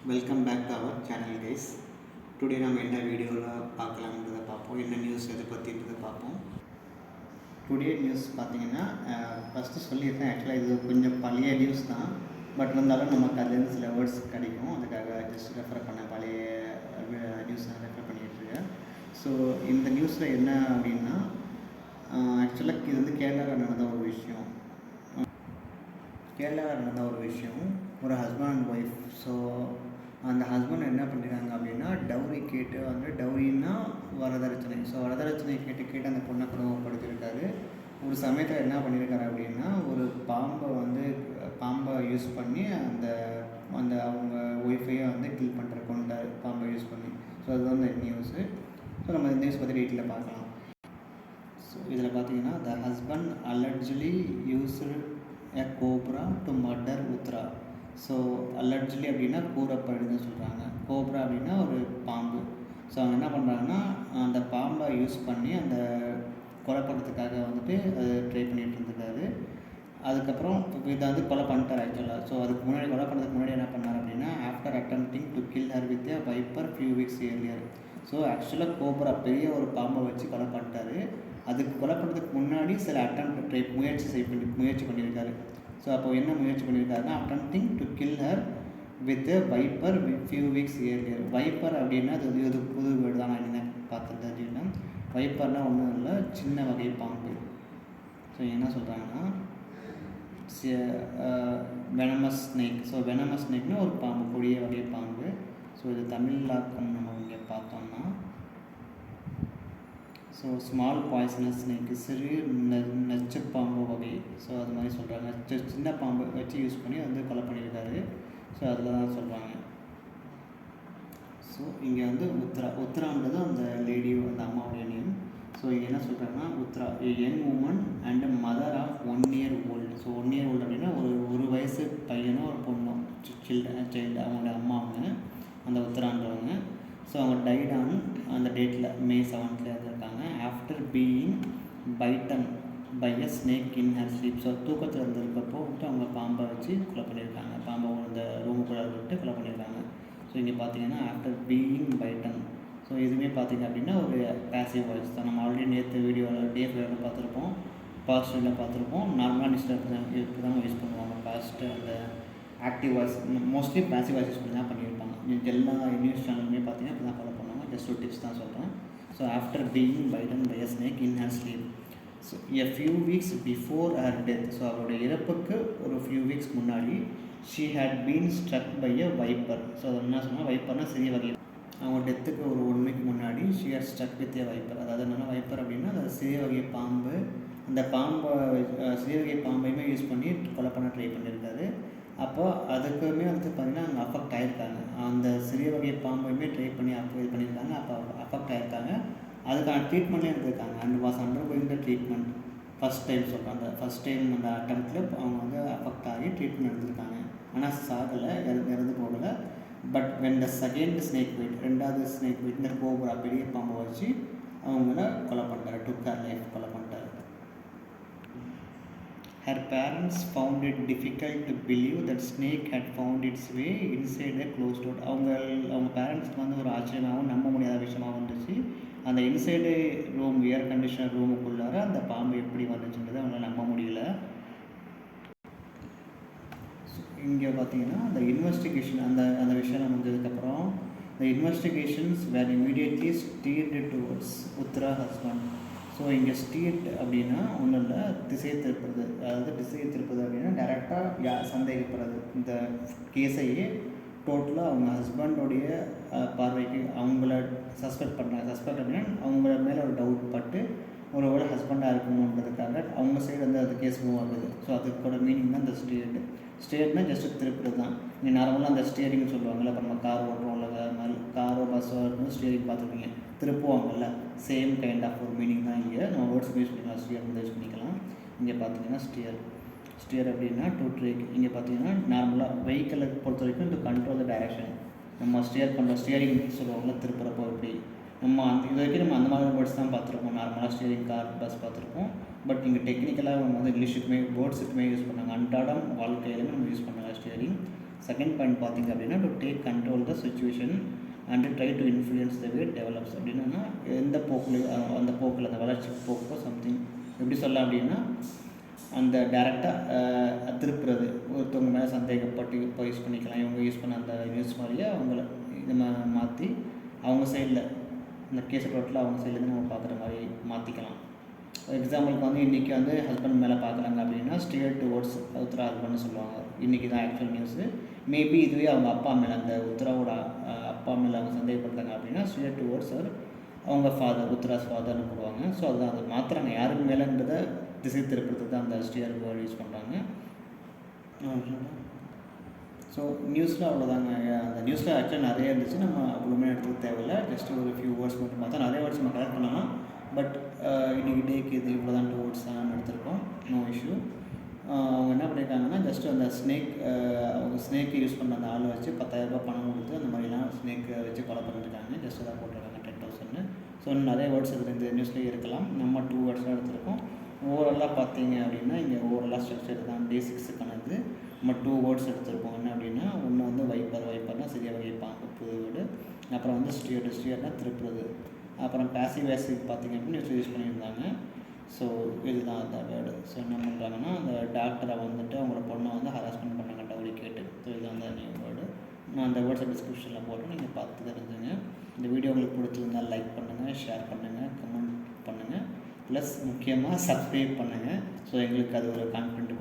Welcome back to our channel guys. Today நம்ம என்ன வீடியோவில் பார்க்கலாம்ன்றதை பார்ப்போம். என்ன நியூஸ் எதை பற்றின்றதை பார்ப்போம். டுடே நியூஸ் பார்த்தீங்கன்னா ஃபஸ்ட்டு சொல்லியிருக்கேன். ஆக்சுவலாக இது கொஞ்சம் பழைய நியூஸ் தான். பட் இருந்தாலும் நமக்கு அதுலேருந்து சில வேர்ட்ஸ் கிடைக்கும். அதுக்காக ஜஸ்ட் ரெஃபர் பண்ண பழைய நியூஸ் தான் ரெஃபர் பண்ணிகிட்ருக்கேன். ஸோ இந்த நியூஸில் என்ன அப்படின்னா, ஆக்சுவலாக இது வந்து கேரளாவில் நடந்த ஒரு விஷயம். ஒரு ஹஸ்பண்ட் அண்ட் ஒய்ஃப். ஸோ அந்த ஹஸ்பண்ட் என்ன பண்ணியிருக்காங்க அப்படின்னா, டவுரி கேட்டு வந்து டவுரின்னா வரதட்சணை. ஸோ வரதட்சணை கேட்டு அந்த பொண்ணை குடும்பப்படுத்தியிருக்காரு. ஒரு சமயத்தில் என்ன பண்ணியிருக்காரு அப்படின்னா, ஒரு பாம்பை யூஸ் பண்ணி அந்த அந்த அவங்க ஒய்ஃபையை வந்து கில் பண்ணுற கொண்டார், பாம்பை யூஸ் பண்ணி. ஸோ அதுதான் இந்த நியூஸு. ஸோ நம்ம இந்த நியூஸ் பற்றி டீட்டெயிலாக பார்க்கலாம். ஸோ இதில் பார்த்தீங்கன்னா, the husband allegedly used a cobra to murder Uthra. So allegedly அப்படின்னா கூறப்படுதுன்னு சொல்கிறாங்க. கோப்ரா அப்படின்னா ஒரு பாம்பு. ஸோ அவங்க என்ன பண்ணுறாங்கன்னா, அந்த பாம்பை யூஸ் பண்ணி அந்த கொலை பண்ணுறதுக்காக வந்துட்டு அது ட்ரை பண்ணிகிட்டு இருந்திருக்காரு. அதுக்கப்புறம் இதை வந்து கொலை பண்ணிட்டார் ஆக்சுவலாக. ஸோ அதுக்கு முன்னாடி கொலை பண்ணுறதுக்கு முன்னாடி என்ன பண்ணார் அப்படின்னா, after attempting to kill her with a viper few weeks earlier. So ஆக்சுவலாக கோப்ரா பெரிய ஒரு பாம்பை வச்சு கொலை பண்ணிட்டாரு. அதுக்கு கொலை பண்ணுறதுக்கு முன்னாடி சில முயற்சி பண்ணியிருக்காரு. ஸோ அப்போ என்ன முயற்சி பண்ணியிருக்காருன்னா, attempting to kill her with a viper few weeks earlier. Viper அப்படின்னா அது புது வேர்டு தான், நான் என்ன பார்த்துட்டு அப்படின்னா, வைப்பர்னால் ஒன்றும் இல்லை, சின்ன வகை பாம்பு. ஸோ என்ன சொல்கிறாங்கன்னா, வெனமஸ் ஸ்னேக். ஸோ வெனமஸ் ஸ்னேக்னா ஒரு பாம்பு, கொடிய வகை பாம்பு. ஸோ இது தமிழாக்கம் நம்ம இங்கே பார்த்தோம்னா, ஸோ ஸ்மால் பாய்சனஸ் ஸ்னேக்கு, சிறு நச்சு பாம்பு வகை. ஸோ அது மாதிரி சொல்கிறாங்க. சின்ன பாம்பு வச்சு யூஸ் பண்ணி வந்து கொலை பண்ணியிருக்காரு. ஸோ அதில் தான் சொல்கிறாங்க. ஸோ இங்கே வந்து உத்ரான்றது அந்த அந்த அம்மாவுடைய நேம். ஸோ இங்கே என்ன சொல்கிறாங்கன்னா, Uthra young woman and mother of 1 year old. So 1 year old அப்படின்னா ஒரு வயசு பையனோ ஒரு பொண்ணோ, சைல்டு அவங்களோட அம்மாவுங்க அந்த உத்ரான்றவங்க. ஸோ அவங்க டைட் ஆன் அந்த டேட்டில் May 7th இருந்திருக்காங்க. After being bitten by a snake in her sleep. So தூக்கத்தில் இருந்திருக்கப்போ வந்துட்டு அவங்க பாம்பை வச்சு கொலை பண்ணியிருக்காங்க. பாம்பை அந்த ரூமுக்குள்ளே விட்டு கொலை பண்ணியிருக்காங்க. ஸோ இங்கே பார்த்தீங்கன்னா, ஆஃப்டர் பீயிங் பைட்டன். ஸோ இதுவுமே பார்த்திங்க அப்படின்னா ஒரு பேசிவ் வாய்ஸ் தான். நம்ம ஆல்ரெடி நேற்று வீடியோவில் DF பார்த்துருப்போம், பாசிட்டிவில் பார்த்துருப்போம். நார்மலாக நியூஸில் இப்படி தான் யூஸ் பண்ணுவாங்க. பாஸ்ட்டு அந்த active voice mostly passive voice use பண்ணி தான் பண்ணியிருப்பாங்க. எல்லா நியூஸ் சேனலுமே பார்த்தீங்கன்னா இப்படி தான் ஃபாலோ பண்ணுவாங்க. ஜஸ்ட் ஒரு டிப்ஸ் தான் சொல்கிறேன். So after being bitten by a snake in her sleep. So a few weeks before her death. So அவருடைய இறப்புக்கு ஒரு ஃபியூ வீக்ஸ் முன்னாடி she had been struck by a viper. So அது என்ன சொன்னால், வைப்பர்னால் சிறிய வகை. அவங்க டெத்துக்கு ஒரு 1 week முன்னாடி she had struck with a viper. அதாவது என்னென்னா, வைப்பர் அப்படின்னா அது சிறிய வகை பாம்பு. அந்த சிறிய வகை பாம்பையுமே யூஸ் பண்ணி கொலை பண்ண ட்ரை பண்ணியிருக்காரு. அப்போ அதுக்குமே வந்து பார்த்திங்கன்னா அவங்க அஃபெக்ட் ஆகிருக்காங்க. அந்த சிறிய வகை பாம்பையுமே ட்ரை பண்ணி இது பண்ணியிருக்காங்க. அப்போ அஃபெக்ட் ஆகிருக்காங்க. அதுக்கான ட்ரீட்மெண்ட்லேயும் எடுத்திருக்காங்க. And was under going the treatment. First time அந்த அட்டெம்ப்டில் அவங்க வந்து அஃபெக்ட் ஆகி ட்ரீட்மெண்ட் எடுத்திருக்காங்க. ஆனால் சாகலை, இறந்து போகலை. But when the second snake byte, ரெண்டாவது ஸ்னேக் பைட், இந்த கோப்ரா பெரிய பாம்பை வச்சு அவங்கள கொலை பண்ணிட்டாரு. டுக் ஹர் லைஃப், கொலை பண்ணிட்டாரு. Her parents found it difficult to believe that snake had found its way inside a closed door. அவங்க பேரண்ட்ஸ்க்கு வந்து ஒரு ஆச்சரியமாகவும் நம்ப முடியாத விஷயமாக வந்துச்சு. அந்த இன்சைடு ரூம், ஏர் கண்டிஷனர் ரூமுக்குள்ளார அந்த பாம்பு எப்படி வந்துச்சுன்றது அவங்களால நம்ப முடியல. இங்கே பார்த்தீங்கன்னா அந்த இன்வெஸ்டிகேஷன் அந்த விஷயம் முடிஞ்சதுக்கப்புறம் the investigations were immediately steered towards Uthra husband. So இங்கே ஸ்டீட் அப்படின்னா ஒன்றும் இல்லை, திசை திருப்புறது. அதாவது திசை திருப்புறது அப்படின்னா டேரெக்டாக சந்தேகப்படுறது. இந்த கேஸையே டோட்டலாக அவங்க ஹஸ்பண்டோடைய பார்வைக்கு அவங்கள சஸ்பெக்ட் அப்படின்னா அவங்கள மேலே ஒரு டவுட் பட்டு ஒரு வேளை ஹஸ்பண்டாக இருக்கணுன்றதுக்காக அவங்க சைடு வந்து அது கேஸ் மூவ் ஆகுது. ஸோ அதுக்கோட மீனிங் தான் இந்த ஸ்டேட்னால் ஜஸ்ட்டு திருப்புறது தான். நீங்கள் நார்மலாக அந்த ஸ்டியரிங்னு சொல்லுவாங்கள்ல. இப்போ நம்ம கார் ஓட்டுறோம் இல்லை, மாதிரி காரோ பஸ்ஸோ இருக்கும்போது ஸ்டியரிங் பார்த்துருப்பீங்க, திருப்புவாங்கல்ல. சேம் கைண்ட் ஆஃப் ஒரு மீனிங் தான் இங்கே. நம்ம வேர்ட்ஸ் யூஸ் பண்ணிக்கலாம், ஸ்டியர் யூஸ் பண்ணிக்கலாம். இங்கே பார்த்தீங்கன்னா ஸ்டியர் அப்படின்னா டு ட்ரேக். இங்கே பார்த்தீங்கன்னா நார்மலாக வெஹிக்கிளை பொறுத்த வரைக்கும் டு கண்ட்ரோல் த டைரக்ஷன். நம்ம ஸ்டியர் பண்ணுற ஸ்டியரிங் சொல்லுவாங்கள்ல, திருப்புறப்போ எப்படி நம்ம இது வரைக்கும் நம்ம அந்த மாதிரி வேர்ட்ஸ் தான் பார்த்துருப்போம். நார்மலாக ஸ்டியரிங் கார் பஸ் பார்த்துருப்போம். பட் இங்கே டெக்னிக்கலாக அவங்க வந்து இங்கிலீஷுக்குமே வேர்ட்ஸுக்குமே யூஸ் பண்ணாங்க. அன்றாடம் வாழ்க்கையிலுமே நம்ம யூஸ் பண்ணாங்க ஸ்டியரிங். செகண்ட் பாயிண்ட் பார்த்திங்க அப்படின்னா to take control the situation and try to influence the way develops அப்படின்னா எந்த போக்கில் அந்த போக்கில் அந்த வளர்ச்சி போக்கோ சம்திங் எப்படி சொல்லலாம் அப்படின்னா அந்த டேரெக்டாக திருப்புறது ஒருத்தவங்க மேலே சந்தேகப்பட்டு இப்போ யூஸ் பண்ணிக்கலாம், இவங்க யூஸ் பண்ண அந்த நியூஸ் மாதிரியே அவங்கள நம்ம மாற்றி அவங்க சைடில் இந்த கேஸ் ரோட்டில் அவங்க சைட்லேருந்து நம்ம பார்க்குற மாதிரி மாற்றிக்கலாம். எக்ஸாம்பிளுக்கு வந்து இன்றைக்கி வந்து ஹஸ்பண்ட் மேலே பார்க்குறாங்க அப்படின்னா ஸ்டியர் டுவோர்ட்ஸ் உத்தரா ஹஸ்பண்ட்னு சொல்லுவாங்க. இன்றைக்கி தான் ஆக்சுவல் நியூஸு. மேபி இதுவே அவங்க அப்பா மேலே அந்த உத்தராவோட அப்பா மேலே அவங்க சந்தேகப்படுறாங்க அப்படின்னா ஸ்டியர் டுவோர்ட்ஸ் அவங்க ஃபாதர் உத்தராஸ் ஃபாதர்னு போடுவாங்க. ஸோ அதுதான் அதை மாற்றுறாங்க யாருக்கு மேலேன்றதை திசை திருப்பத்துக்கு தான் அந்த ஸ்டியர் வேர்டு யூஸ் பண்ணுறாங்க. ஸோ நியூஸில் அவ்வளோதாங்க. அந்த நியூஸில் ஆக்சுவலாக நிறைய இருந்துச்சு, நம்ம அவ்வளோமே எடுத்துக்க தேவையில்லை. ஜஸ்ட்டு ஒரு ஃபியூ வேர்ட்ஸ் மட்டும் பார்த்தா நிறைய வேர்ட்ஸ் நம்ம கலெக்ட் பண்ணலாம். பட் இன்றைக்கி டேக்கு இது இவ்வளோ தான் 2 வேர்ட்ஸ் தான் எடுத்திருக்கோம், நோ இஷ்யூ. அவங்க என்ன பண்ணியிருக்காங்கன்னா ஜஸ்ட்டு அந்த அவங்க ஸ்னேக்கு யூஸ் பண்ண அந்த ஆளை வச்சு 10,000 ரூபாய் பணம் கொடுத்து அந்த மாதிரிலாம் ஸ்னேக்கை வச்சு கொலை பண்ணியிருக்காங்க. ஜஸ்ட்டு தான் போட்டிருக்காங்க 10,000. ஸோ நிறைய வேர்ட்ஸ் இதில் இந்த நியூஸ்லேயே இருக்கலாம். நம்ம 2 வேர்ட்ஸ் தான் எடுத்திருக்கோம். ஓவராலாக பார்த்தீங்க அப்படின்னா இங்கே ஓவராலாக ஸ்ட்ரக்சர் தான் பேசிக்ஸுக்கானது. நம்ம 2 வேர்ட்ஸ் எடுத்திருக்கோம். என்ன அப்படின்னா ஒன்று வந்து வைப்பர்னால் சரியாக வைப்பாங்க புது வேர்டு. அப்புறம் வந்து ஸ்டியர்னால் திருப்புறது. அப்புறம் பேசிவ் வேசிவ் பார்த்திங்க அப்படின்னா யூஸ் பண்ணியிருந்தாங்க. ஸோ இதுதான் அந்த வேர்டு. ஸோ என்ன பண்ணுறாங்கன்னா அந்த டாக்டரை வந்துட்டு அவங்களோட பொண்ணை வந்து ஹராஸ்மெண்ட் பண்ணாங்க டவுரி கேட்டு. ஸோ இதுதான் அந்த நியூ வேர்டு. நான் அந்த வேர்ட்ஸை டிஸ்கிரிப்ஷனில் போட்டு நீங்கள் பார்த்து தெரிஞ்சுங்க. இந்த வீடியோ உங்களுக்கு பிடிச்சிருந்தால் லைக் பண்ணுங்கள், ஷேர் பண்ணுங்கள், கமெண்ட் பண்ணுங்கள். ப்ளஸ் முக்கியமாக சப்ஸ்கிரைப் பண்ணுங்கள். ஸோ எங்களுக்கு அது ஒரு கான்ஃபிடென்ட்